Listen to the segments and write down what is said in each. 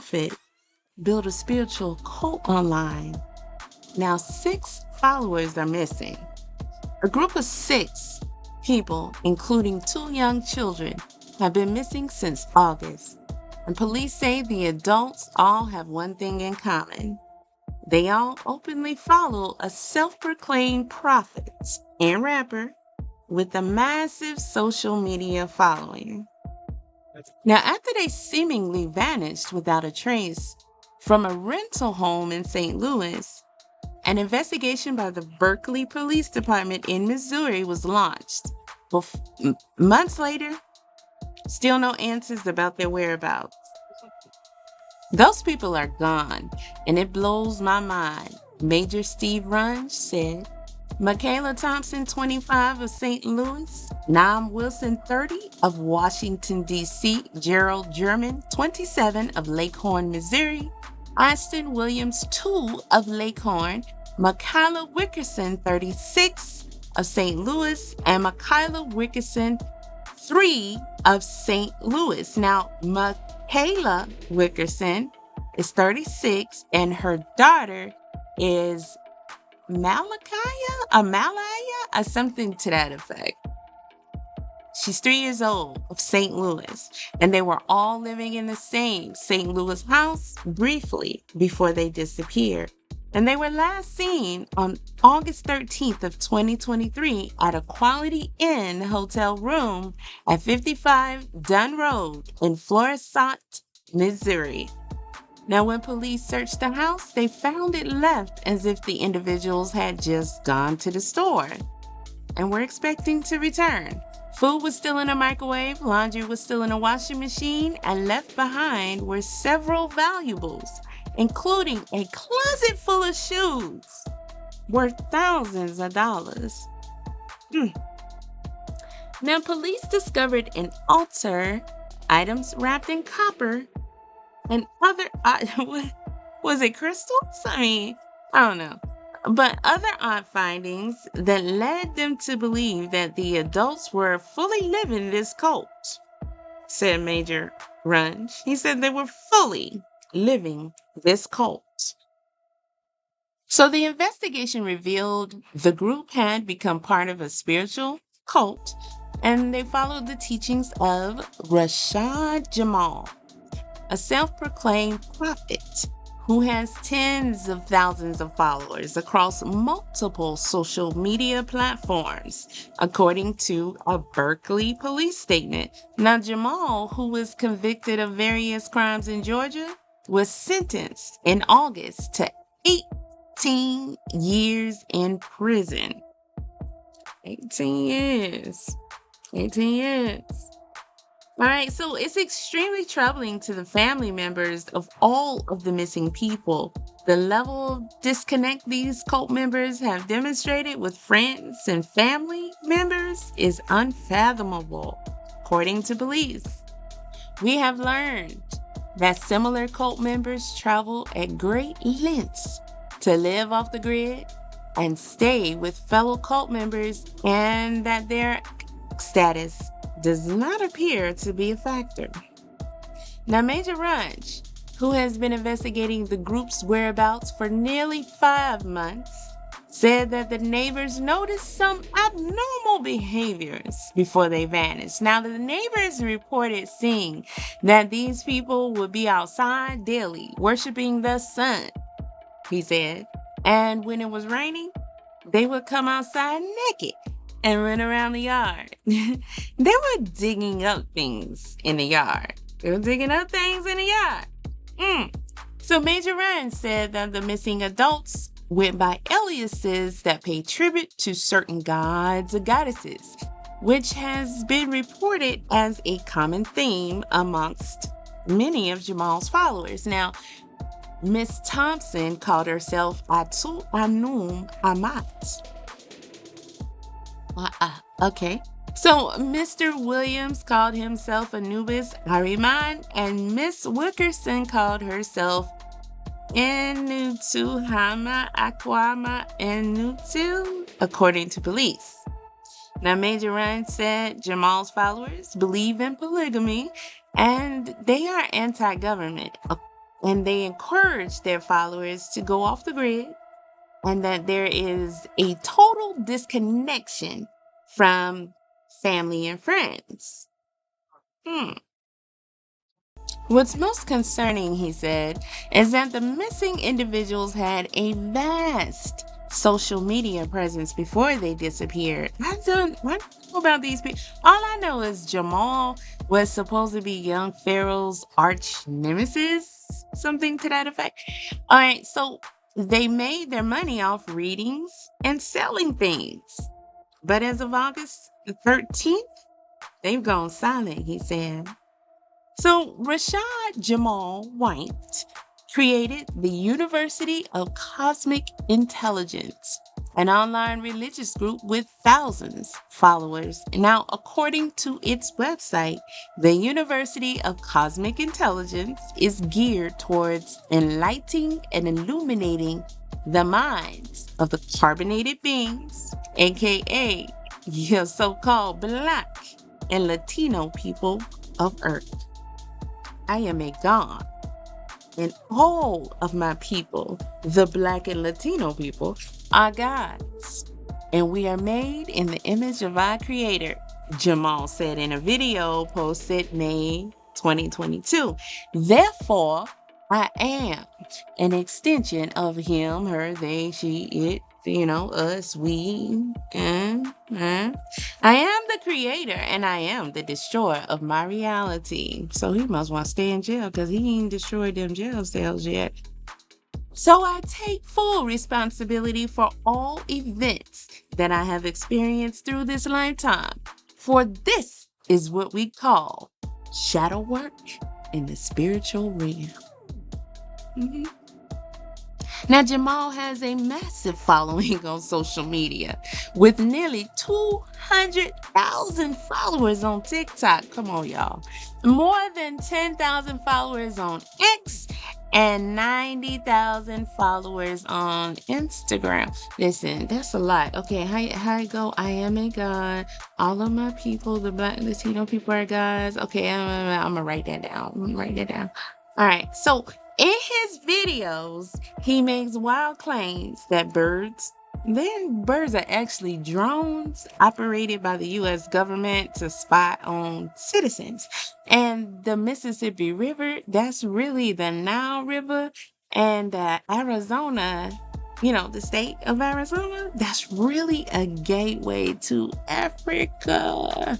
prophet built a spiritual cult online. Now, 6 followers are missing. A group of 6 people, including 2 young children, have been missing since August. And police say the adults all have one thing in common. They all openly follow a self-proclaimed prophet and rapper with a massive social media following. Now, after they seemingly vanished without a trace from a rental home in St. Louis, an investigation by the Berkeley Police Department in Missouri was launched. Months later, still no answers about their whereabouts. Those people are gone, and it blows my mind, Major Steve Runge said. Michaela Thompson, 25, of St. Louis, Nam Wilson, 30, of Washington, D.C., Gerald German, 27, of Lake Horn, Missouri, Austin Williams, 2, of Lake Horn, Michaela Wickerson, 36, of St. Louis, and Michaela Wickerson, 3, of St. Louis. Now, Michaela Wickerson is 36, and her daughter is Malaya, or something to that effect. She's 3 years old, of St. Louis, and they were all living in the same St. Louis house briefly before they disappeared. And they were last seen on August 13th of 2023 at a Quality Inn hotel room at 55 Dunn Road in Florissant, Missouri. Now, when police searched the house, they found it left as if the individuals had just gone to the store and were expecting to return. Food was still in a microwave, laundry was still in a washing machine, and left behind were several valuables, including a closet full of shoes worth thousands of dollars. Now, police discovered an altar, items wrapped in copper, and other, was it crystals? I don't know. But other odd findings that led them to believe that the adults were fully living this cult, said Major Runge. He said they were fully living this cult. So the investigation revealed the group had become part of a spiritual cult, and they followed the teachings of Rashad Jamal, a self-proclaimed prophet who has tens of thousands of followers across multiple social media platforms, according to a Berkeley police statement. Now, Jamal, who was convicted of various crimes in Georgia, was sentenced in August to 18 years in prison. 18 years. 18 years. All right, so it's extremely troubling to the family members of all of the missing people. The level of disconnect these cult members have demonstrated with friends and family members is unfathomable, according to police. We have learned that similar cult members travel at great lengths to live off the grid and stay with fellow cult members, and that their status does not appear to be a factor. Now, Major Runge, who has been investigating the group's whereabouts for nearly 5 months, said that the neighbors noticed some abnormal behaviors before they vanished. Now, the neighbors reported seeing that these people would be outside daily, worshiping the sun, he said. And when it was raining, they would come outside naked and run around the yard. They were digging up things in the yard. So Major Ryan said that the missing adults went by aliases that pay tribute to certain gods or goddesses, which has been reported as a common theme amongst many of Jamal's followers. Now, Miss Thompson called herself Atu Anum Amat. Okay. So Mr. Williams called himself Anubis Ahriman, and Miss Wickerson called herself Enutuhama Aquama Enutu, according to police. Now, Major Ryan said Jamal's followers believe in polygamy and they are anti-government. and they encourage their followers to go off the grid, and that there is a total disconnection from family and friends. Hmm. What's most concerning, he said, is that the missing individuals had a vast social media presence before they disappeared. What know about these people? All I know is Jamal was supposed to be young Pharaoh's arch nemesis, something to that effect. All right, so they made their money off readings and selling things. But as of August the 13th, they've gone silent, he said. So Rashad Jamal White created the University of Cosmic Intelligence, an online religious group with thousands of followers. Now, according to its website, the University of Cosmic Intelligence is geared towards enlightening and illuminating the minds of the carbonated beings, aka your so-called Black and Latino people of Earth. I am a God, and all of my people, the Black and Latino people, are gods. And we are made in the image of our Creator, Jamal said in a video posted May 2022. Therefore, I am an extension of him, her, they, she, it, us, we, I am the creator and I am the destroyer of my reality. So he must want to stay in jail because he ain't destroyed them jail cells yet. So I take full responsibility for all events that I have experienced through this lifetime. For this is what we call shadow work in the spiritual realm. Mm-hmm. Now, Jamal has a massive following on social media with nearly 200,000 followers on TikTok. Come on, y'all. More than 10,000 followers on X and 90,000 followers on Instagram. Listen, that's a lot. Okay, how it go? I am a God. All of my people, the Black Latino people are gods. Okay, I'm going to write that down. All right, so in his videos, he makes wild claims that birds are actually drones operated by the U.S. government to spy on citizens. And the Mississippi River, that's really the Nile River. And Arizona, the state of Arizona, that's really a gateway to Africa.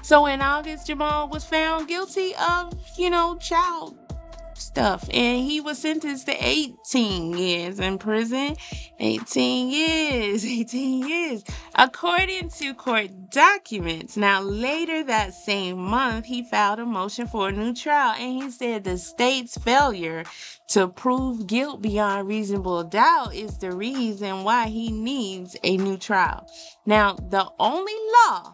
So in August, Jamal was found guilty of, child stuff. And he was sentenced to 18 years in prison. 18 years. According to court documents. Now, later that same month, he filed a motion for a new trial. And he said the state's failure to prove guilt beyond reasonable doubt is the reason why he needs a new trial. Now, the only law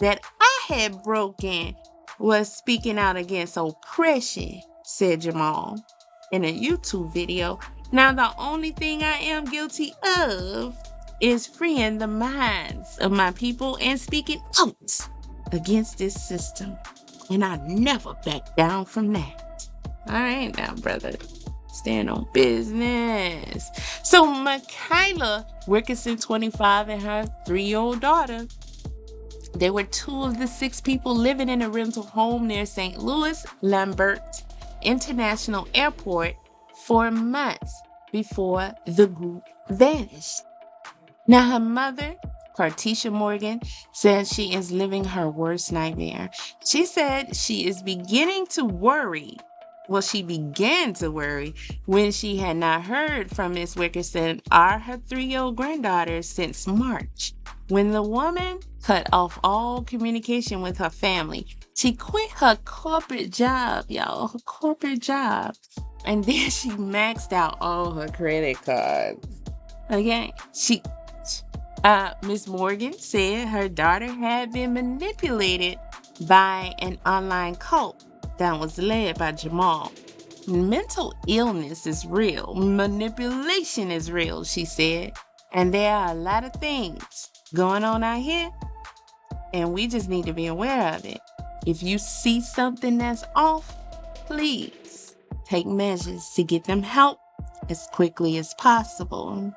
that I had broken was speaking out against oppression, said Jamal in a YouTube video. Now, the only thing I am guilty of is freeing the minds of my people and speaking out against this system. And I never back down from that. All right now, brother. Stand on business. So, Michaela Wilkinson, 25, and her 3-year-old daughter, they were 2 of the 6 people living in a rental home near St. Louis Lambert International Airport for months before the group vanished. Now, her mother, Cartisha Morgan, said she is living her worst nightmare. She said she is beginning to worry. Well, she began to worry when she had not heard from Miss Wilkinson or her 3-year-old granddaughter since March, when the woman cut off all communication with her family. She quit her corporate job, y'all, her corporate job. And then she maxed out all her credit cards. Okay, Miss Morgan said her daughter had been manipulated by an online cult that was led by Jamal. Mental illness is real. Manipulation is real, she said. And there are a lot of things going on out here, and we just need to be aware of it. If you see something that's off, please take measures to get them help as quickly as possible.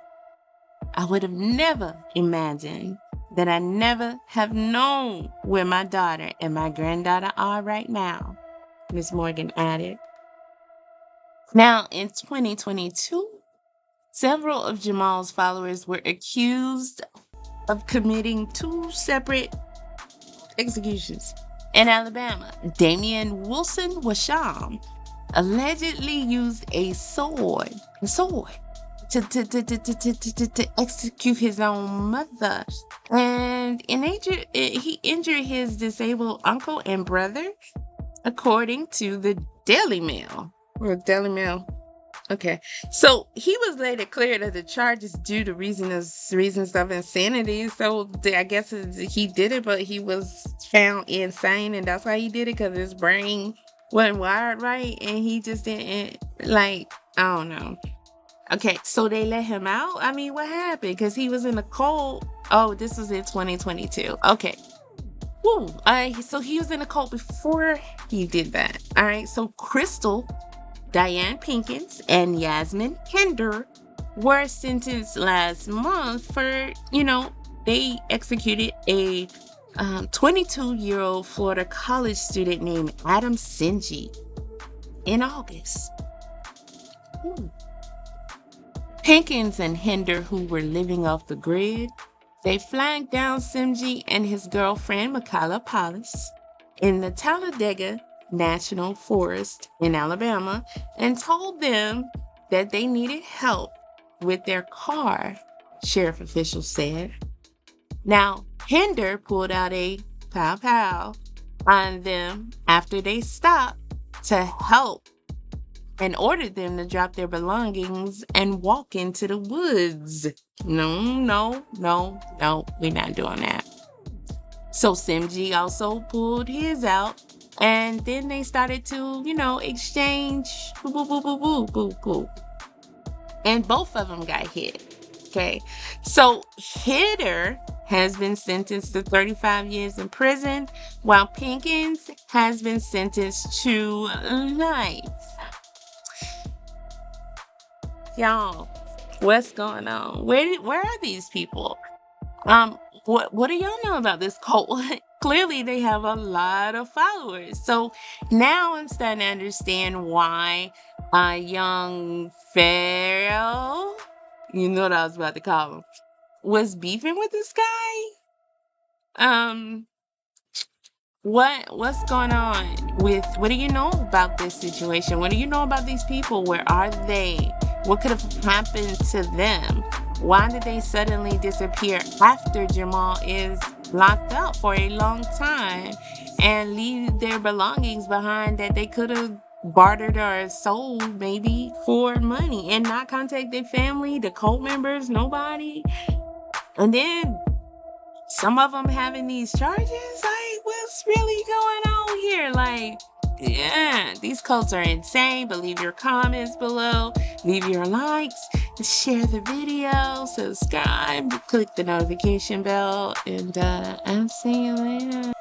I would have never imagined that I never have known where my daughter and my granddaughter are right now, Miss Morgan added. Now, in 2022, several of Jamal's followers were accused of committing two separate executions. In Alabama, Damian Wilson Washam allegedly used a sword to execute his own mother. And he injured his disabled uncle and brother, according to the Daily Mail. Or Daily Mail. Okay. So he was later cleared of the charges due to reasons of insanity. So I guess he did it, but he was found insane, and that's why he did it, because his brain wasn't wired right, and he just didn't, I don't know. Okay, so they let him out? I mean, what happened? Because he was in a cult. Oh, this was in 2022. Okay. Woo. So he was in a cult before he did that. All right, so Crystal, Diane Pinkins, and Yasmin Hinder were sentenced last month for, they executed a 22-year-old Florida college student named Adam Sinji in August. Pinkins and Hinder, who were living off the grid, they flagged down Simji and his girlfriend, Makala Palis, in the Talladega National Forest in Alabama, and told them that they needed help with their car, sheriff officials said. Now, Hinder pulled out a pow-pow on them after they stopped to help and ordered them to drop their belongings and walk into the woods. No, we're not doing that. So Simji also pulled his out, and then they started to, exchange boo. And both of them got hit. Okay. So Hitter has been sentenced to 35 years in prison, while Pinkins has been sentenced to life. Y'all, what's going on? Where are these people? What do y'all know about this cult? Clearly, they have a lot of followers. So now I'm starting to understand why young Pharaoh, you know what I was about to call him, was beefing with this guy. What's going on what do you know about this situation? What do you know about these people? Where are they? What could have happened to them? Why did they suddenly disappear after Jamal is locked up for a long time and leave their belongings behind that they could have bartered or sold maybe for money, and not contact their family, the cult members, nobody? And then some of them having these charges? What's really going on here? Yeah, these cults are insane. But leave your comments below, leave your likes, share the video, subscribe, click the notification bell, and I'll see you later.